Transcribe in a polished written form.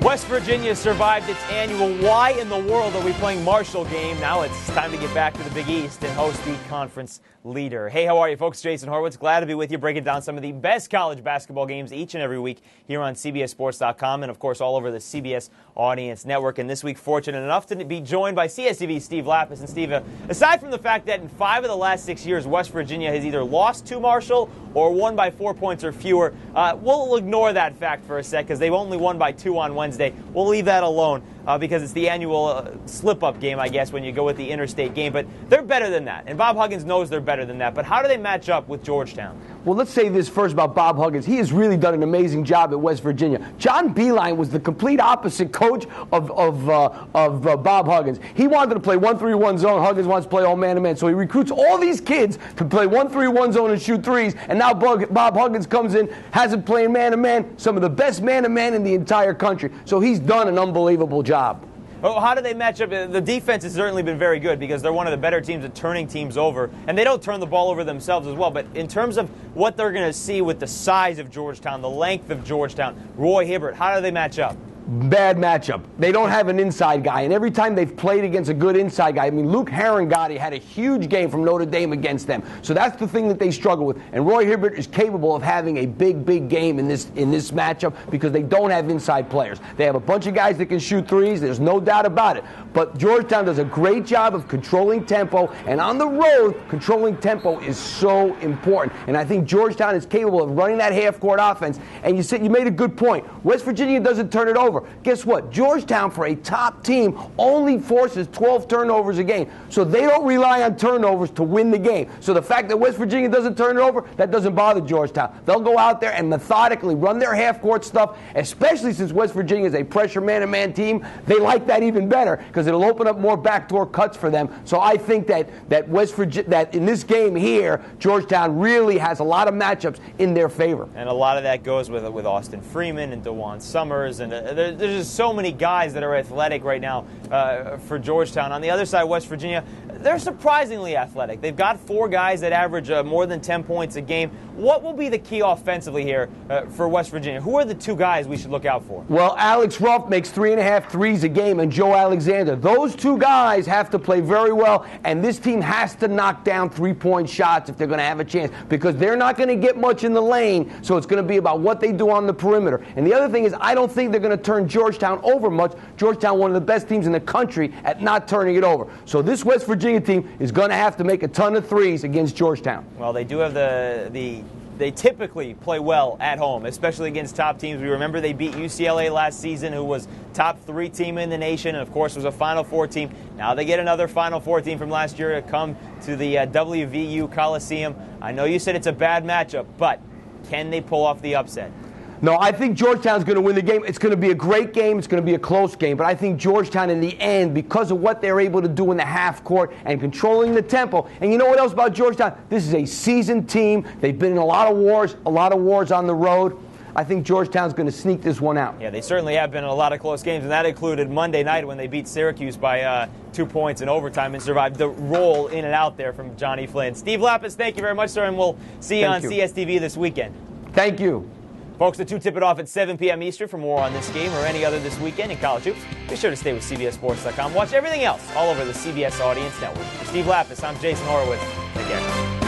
West Virginia survived its annual "Why in the world are we playing Marshall" game. Now it's time to get back to the Big East and host the conference leader. Hey, how are you, folks? Jason Horowitz, glad to be with you, breaking down some of the best college basketball games each and every week here on CBSSports.com and, of course, all over the CBS Audience Network. And this week, fortunate enough to be joined by CSTV Steve Lappas. And, Steve, aside from the fact that in 5 of the last 6 years, West Virginia has either lost to Marshall or won by 4 points or fewer, we'll ignore that fact for a sec because they've only won by 2 on Wednesday. We'll leave that alone because it's the annual slip-up game, I guess, when you go with the interstate game. But they're better than that, and Bob Huggins knows they're better than that. But how do they match up with Georgetown? Well, let's say this first about Bob Huggins. He has really done an amazing job at West Virginia. John Beilein was the complete opposite coach of Bob Huggins. He wanted to play 1-3-1 zone. Huggins wants to play all man-to-man. So he recruits all these kids to play 1-3-1 zone and shoot threes. And now Bob Huggins comes in, has it playing man-to-man, some of the best man-to-man in the entire country. So he's done an unbelievable job. Well, how do they match up? The defense has certainly been very good because they're one of the better teams at turning teams over, and they don't turn the ball over themselves as well. But in terms of what they're going to see with the size of Georgetown, the length of Georgetown, Roy Hibbert, how do they match up? Bad matchup. They don't have an inside guy, and every time they've played against a good inside guy, I mean, Luke Harangati had a huge game from Notre Dame against them. So that's the thing that they struggle with. And Roy Hibbert is capable of having a big game in this matchup because they don't have inside players. They have a bunch of guys that can shoot threes. There's no doubt about it. But Georgetown does a great job of controlling tempo, and on the road, controlling tempo is so important. And I think Georgetown is capable of running that half-court offense. And you made a good point. West Virginia doesn't turn it over. Guess what? Georgetown, for a top team, only forces 12 turnovers a game. So they don't rely on turnovers to win the game. So the fact that West Virginia doesn't turn it over, that doesn't bother Georgetown. They'll go out there and methodically run their half-court stuff, especially since West Virginia is a pressure man-to-man team. They like that even better because it'll open up more backdoor cuts for them. So I think that West Virginia, that in this game here, Georgetown really has a lot of matchups in their favor. And a lot of that goes with Austin Freeman and DeJuan Summers, and there's just so many guys that are athletic right now for Georgetown. On the other side, West Virginia, they're surprisingly athletic. They've got 4 guys that average more than 10 points a game. What will be the key offensively here for West Virginia? Who are the 2 guys we should look out for? Well, Alex Ruff makes 3.5 threes a game, and Joe Alexander. Those 2 guys have to play very well, and this team has to knock down 3-point shots if they're going to have a chance because they're not going to get much in the lane, so it's going to be about what they do on the perimeter. And the other thing is I don't think they're going to turn Georgetown over much. Georgetown, one of the best teams in the country at not turning it over. So this West Virginia team is going to have to make a ton of threes against Georgetown. Well, they do have they typically play well at home, especially against top teams. We remember they beat UCLA last season, who was top 3 team in the nation, and of course was a Final Four team. Now they get another Final Four team from last year to come to the WVU Coliseum. I know you said it's a bad matchup, but can they pull off the upset? No, I think Georgetown's going to win the game. It's going to be a great game. It's going to be a close game. But I think Georgetown in the end, because of what they're able to do in the half court and controlling the tempo. And you know what else about Georgetown? This is a seasoned team. They've been in a lot of wars on the road. I think Georgetown's going to sneak this one out. Yeah, they certainly have been in a lot of close games, and that included Monday night when they beat Syracuse by 2 points in overtime and survived the roll in and out there from Johnny Flynn. Steve Lappas, thank you very much, sir, and we'll see you on CSTV this weekend. Thank you. Folks, the 2 tip it off at 7 p.m. Eastern. For more on this game or any other this weekend in college hoops, be sure to stay with CBSSports.com. Watch everything else all over the CBS Audience Network. For Steve Lappas, I'm Jason Horowitz. Take care.